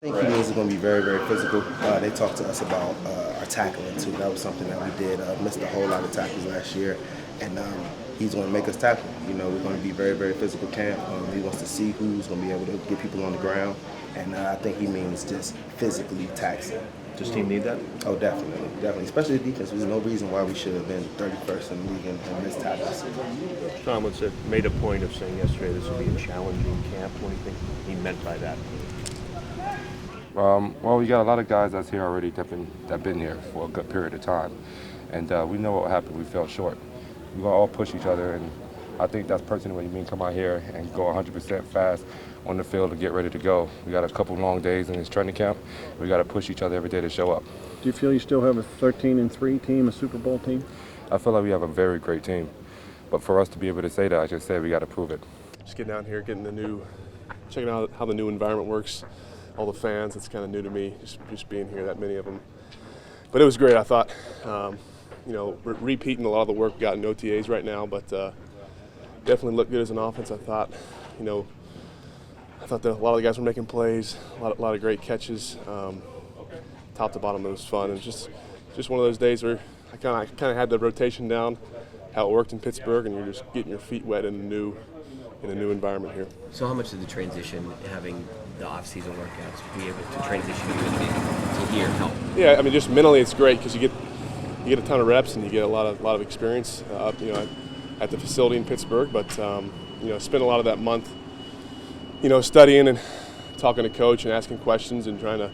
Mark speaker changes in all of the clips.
Speaker 1: I think he is going to be very, very physical. They talked to us about our tackling too. That was something that we did. Missed a whole lot of tackles last year, and he's going to make us tackle. We're going to be very, very physical camp. He wants to see who's going to be able to get people on the ground, and I think he means just physically taxing.
Speaker 2: Does team need that?
Speaker 1: Oh, definitely. Especially the defense. There's no reason why we should have been 31st in the league in missed tackles.
Speaker 2: Tomlin made a point of saying yesterday this will be a challenging camp. What do you think he meant by that?
Speaker 3: Well, we got a lot of guys that's here already that been here for a good period of time, and we know what happened. We fell short. We're gonna all push each other, and I think that's personally what you mean. Come out here and go 100% fast on the field to get ready to go. We got a couple long days in this training camp. We got to push each other every day to show up.
Speaker 4: Do you feel you still have a 13-3 team, a Super Bowl team?
Speaker 3: I feel like we have a very great team, but for us to be able to say that, I just said we got to prove it.
Speaker 5: Just getting out here, checking out how the new environment works. All the fans, it's kind of new to me, just being here, that many of them. But it was great, I thought. Repeating a lot of the work we got in OTAs right now, but definitely looked good as an offense. I thought that a lot of the guys were making plays, a lot of great catches. Top to bottom, it was fun. And just one of those days where I kind of had the rotation down, how it worked in Pittsburgh, and you're just getting your feet wet in a new environment here.
Speaker 6: So how much did the transition, having the off-season workouts, be able to transition you to here help?
Speaker 5: Yeah, I mean, just mentally it's great because you get a ton of reps and you get a lot of experience at the facility in Pittsburgh. But spent a lot of that month studying and talking to coach and asking questions and trying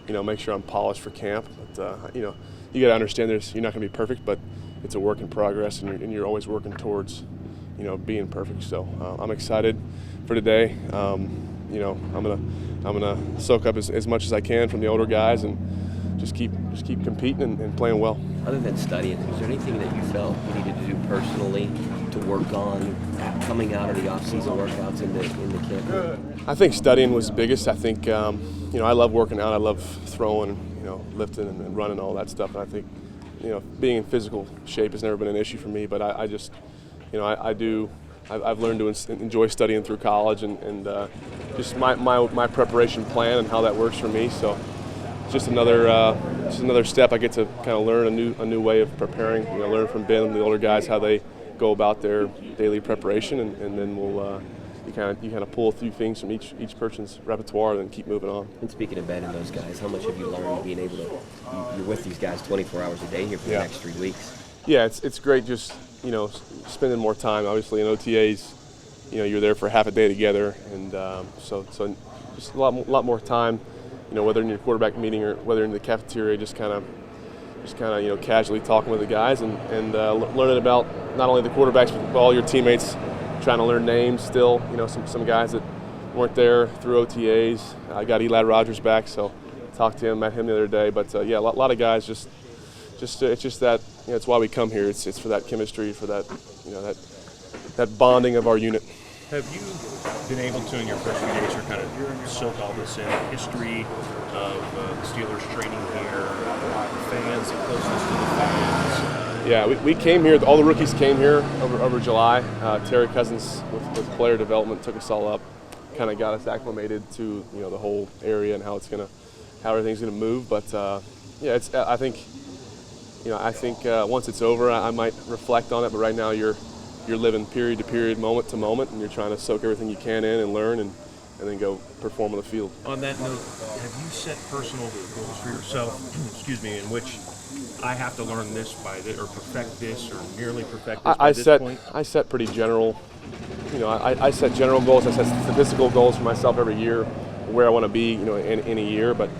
Speaker 5: to make sure I'm polished for camp. But you got to understand you're not going to be perfect, but it's a work in progress, and you're always working towards being perfect. So I'm excited for today. I'm gonna soak up as much as I can from the older guys and just keep competing and playing well.
Speaker 6: Other than studying, is there anything that you felt you needed to do personally to work on coming out of the off-season workouts in the camp?
Speaker 5: I think studying was the biggest. I think I love working out. I love throwing, lifting and running, all that stuff. And I think being in physical shape has never been an issue for me. But I've learned to enjoy studying through college and just my preparation plan and how that works for me. So it's just another step. I get to kind of learn a new way of preparing. Learn from Ben and the older guys how they go about their daily preparation, and then you kind of pull a few things from each person's repertoire and then keep moving on.
Speaker 6: And speaking of Ben and those guys, how much have you learned being able to? You're with these guys 24 hours a day here for the next 3 weeks.
Speaker 5: Yeah, it's great just spending more time. Obviously in OTAs, you're there for half a day together, and so just a lot more time. Whether in your quarterback meeting or whether in the cafeteria, just kind of casually talking with the guys and learning about not only the quarterbacks but all your teammates. Trying to learn names still. Some guys that weren't there through OTAs. I got Eli Rogers back, so talked to him, met him the other day. But a lot of guys just it's just that it's why we come here. It's for that chemistry, for that that bonding of our unit.
Speaker 2: Have you been able to, in your first few days, kind of soak all this in? History of the Steelers training here, fans, closeness to the fans.
Speaker 5: Yeah, we came here. All the rookies came here over July. Terry Cousins with player development took us all up, kind of got us acclimated to the whole area and how everything's gonna move. But I think once it's over, I might reflect on it. But right now, you're living period to period, moment to moment, and you're trying to soak everything you can in and learn and then go perform on the field.
Speaker 2: On that note, have you set personal goals for yourself, in which I have to learn this by this, or perfect this, or nearly perfect this by this point?
Speaker 5: I set pretty general, I set general goals. I set statistical goals for myself every year, where I want to be, in a year. But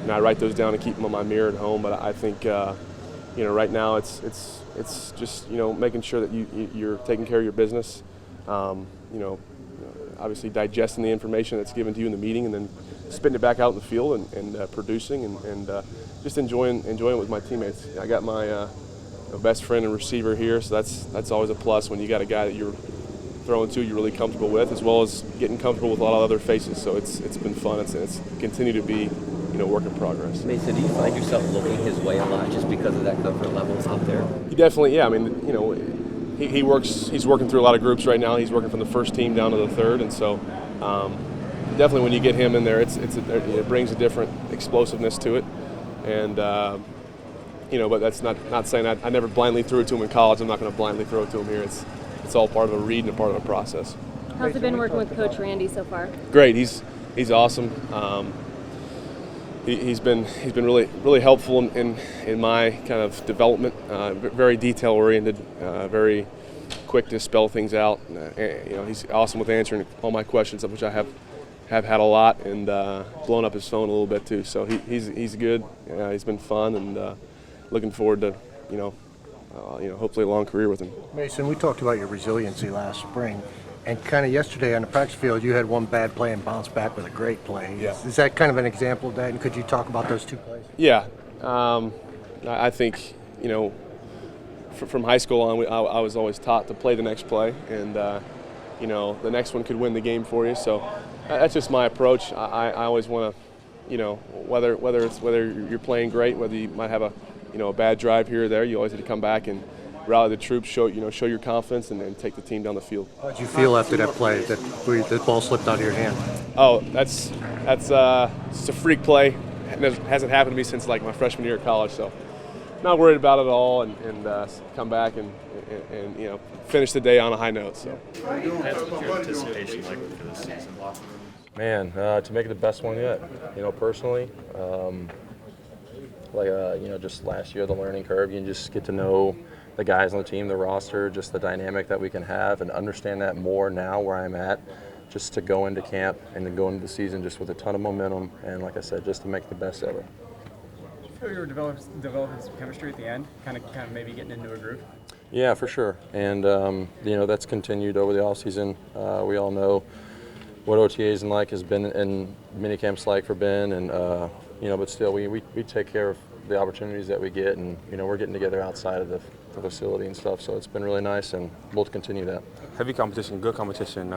Speaker 5: I write those down and keep them on my mirror at home. But I think, right now it's just making sure that you're taking care of your business. Obviously digesting the information that's given to you in the meeting, and then spitting it back out in the field and producing and just enjoying it with my teammates. I got my best friend and receiver here, so that's always a plus when you got a guy that you're throwing to, you're really comfortable with, as well as getting comfortable with a lot of other faces. So it's been fun. It's continued to be work in progress.
Speaker 6: Mason, do you find yourself looking his way a lot just because of that comfort level out there?
Speaker 5: He definitely, yeah. I mean, he's working through a lot of groups right now. He's working from the first team down to the third, and so definitely when you get him in there, it brings a different explosiveness to it. And but that's not saying I never blindly threw it to him in college. I'm not going to blindly throw it to him here. It's all part of a read and a part of a process.
Speaker 7: How's it been working with Coach Randy so far?
Speaker 5: Great. He's awesome. He's been really helpful in my kind of development. Very detail oriented. Very quick to spell things out. He's awesome with answering all my questions, of which I have had a lot, and blown up his phone a little bit too. So he's good. He's been fun, and looking forward to hopefully a long career with him.
Speaker 8: Mason, we talked about your resiliency last spring, and kind of yesterday on the practice field, you had one bad play and bounced back with a great play.
Speaker 5: Yeah.
Speaker 8: Is that kind of an example of that? And could you talk about those two plays?
Speaker 5: Yeah, I think from high school on, I was always taught to play the next play, and the next one could win the game for you. So that's just my approach. I always want to, whether you're playing great, whether you might have a bad drive here or there, you always need to come back and rally the troops, show your confidence, and then take the team down the field.
Speaker 8: How did you feel after that play that the ball slipped out of your hand?
Speaker 5: Oh, that's it's a freak play. It hasn't happened to me since like my freshman year of college, so not worried about it at all, and come back and finish the day on a high note. So.
Speaker 2: What's your anticipation like for this season?
Speaker 9: Man, to make it the best one yet. Personally, just last year, the learning curve. You can just get to know the guys on the team, the roster, just the dynamic that we can have, and understand that more now where I'm at. Just to go into camp and then go into the season just with a ton of momentum, and like I said, just to make the best ever.
Speaker 10: Did you feel you were developing some chemistry at the end, kind of maybe getting into a groove?
Speaker 9: Yeah, for sure. And that's continued over the off season. We all know what OTAs and like has been in mini camps like for Ben, and but still we take care of the opportunities that we get, and we're getting together outside of the facility and stuff. So it's been really nice, and we'll continue that.
Speaker 3: Heavy competition, good competition,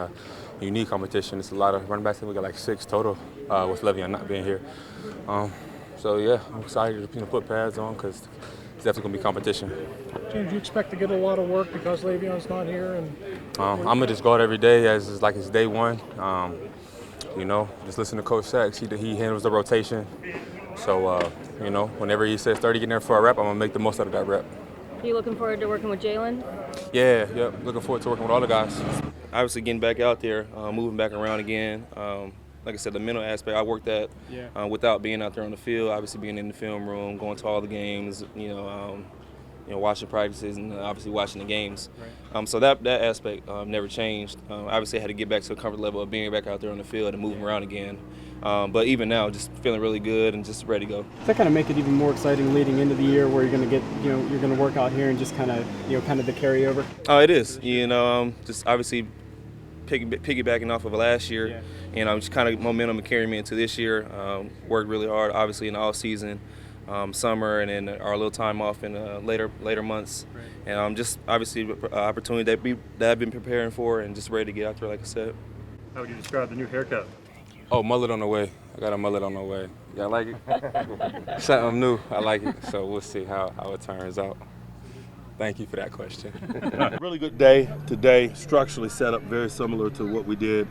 Speaker 3: unique competition. It's a lot of running backs. We got like 6 total with Le'Veon not being here. So yeah, I'm excited to put pads on because it's definitely gonna be competition.
Speaker 11: James, do you expect to get a lot of work because Le'Veon's not here? And
Speaker 3: I'm gonna just go out every day as it's day one. Just listen to Coach Sachs. He handles the rotation. So whenever he says 30, get in there for a rep, I'm gonna make the most out of that rep.
Speaker 7: Are you looking forward to working with Jalen?
Speaker 3: Yeah, looking forward to working with all the guys.
Speaker 12: Obviously getting back out there, moving back around again. Like I said, the mental aspect I worked at without being out there on the field, obviously being in the film room, going to all the games, watching practices and obviously watching the games.
Speaker 10: Right.
Speaker 12: So that aspect never changed. Obviously I had to get back to a comfort level of being back out there on the field and moving around again. But even now, just feeling really good and just ready to go.
Speaker 10: Does that kind of make it even more exciting leading into the year where you're going to get, you're going to work out here and just kind of the carryover?
Speaker 12: Oh, it is. Just obviously piggybacking off of last year, just kind of momentum carrying me into this year. Worked really hard, obviously in the off season, summer, and then our little time off in later months. Right. And just obviously opportunity that I've been preparing for and just ready to get out there, like I said.
Speaker 2: How would you describe the new haircut?
Speaker 3: Oh, mullet on the way. I got a mullet on the way. Yeah, I like it. Something new. I like it. So we'll see how it turns out. Thank you for that question.
Speaker 13: Really good day today. Structurally set up very similar to what we did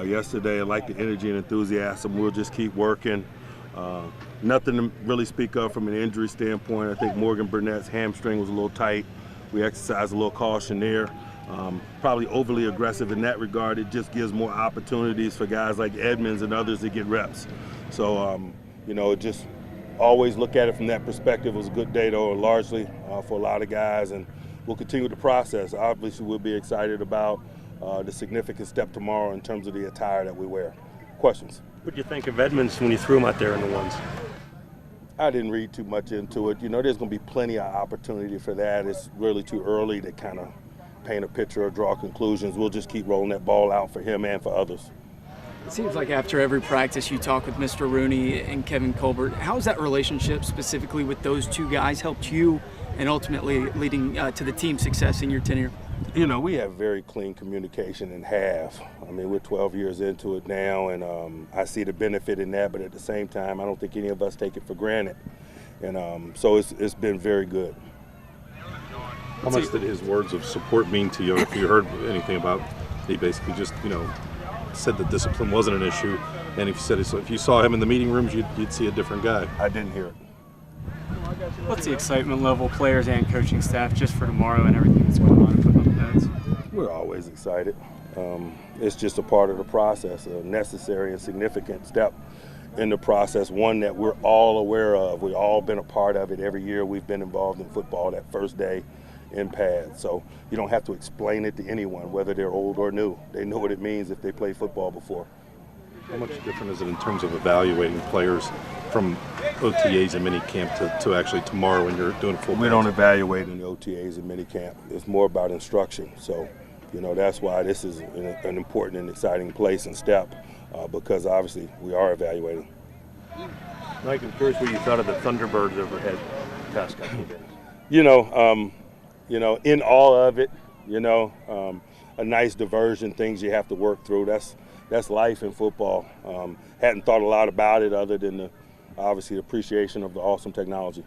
Speaker 13: yesterday. I like the energy and enthusiasm. We'll just keep working. Nothing to really speak of from an injury standpoint. I think Morgan Burnett's hamstring was a little tight. We exercised a little caution there. Probably overly aggressive in that regard. It just gives more opportunities for guys like Edmonds and others to get reps. So, just always look at it from that perspective. It was a good day, though, largely for a lot of guys, and we'll continue the process. Obviously, we'll be excited about the significant step tomorrow in terms of the attire that we wear. Questions?
Speaker 2: What did you think of Edmonds when you threw him out there in the ones?
Speaker 13: I didn't read too much into it. There's going to be plenty of opportunity for that. It's really too early to kind of paint a picture or draw conclusions. We'll just keep rolling that ball out for him and for others.
Speaker 10: It seems like after every practice you talk with Mr. Rooney and Kevin Colbert. How has that relationship specifically with those two guys helped you and ultimately leading to the team's success in your tenure?
Speaker 13: We have very clean communication and have. We're 12 years into it now, and I see the benefit in that, but at the same time, I don't think any of us take it for granted. And so it's been very good.
Speaker 2: How much did his words of support mean to you? If you heard anything about, he basically just,
Speaker 14: said that discipline wasn't an issue, and if you saw him in the meeting rooms, you'd see a different guy.
Speaker 13: I didn't hear it.
Speaker 15: What's the excitement level, players and coaching staff, just for tomorrow and everything that's going on in football pads?
Speaker 13: We're always excited. It's just a part of the process, a necessary and significant step in the process, one that we're all aware of. We've all been a part of it every year we've been involved in football, that first day in pads. So you don't have to explain it to anyone, whether they're old or new. They know what it means if they play football before.
Speaker 14: How much different is it in terms of evaluating players from OTAs and minicamp to actually tomorrow when you're doing full?
Speaker 13: We don't evaluate in the OTAs and minicamp. It's more about instruction. So, that's why this is an important and exciting place and step, because obviously we are evaluating.
Speaker 2: Mike, I'm curious what you thought of the Thunderbirds overhead past couple of days.
Speaker 13: In all of it, a nice diversion, things you have to work through. That's life in football. Hadn't thought a lot about it other than obviously the appreciation of the awesome technology.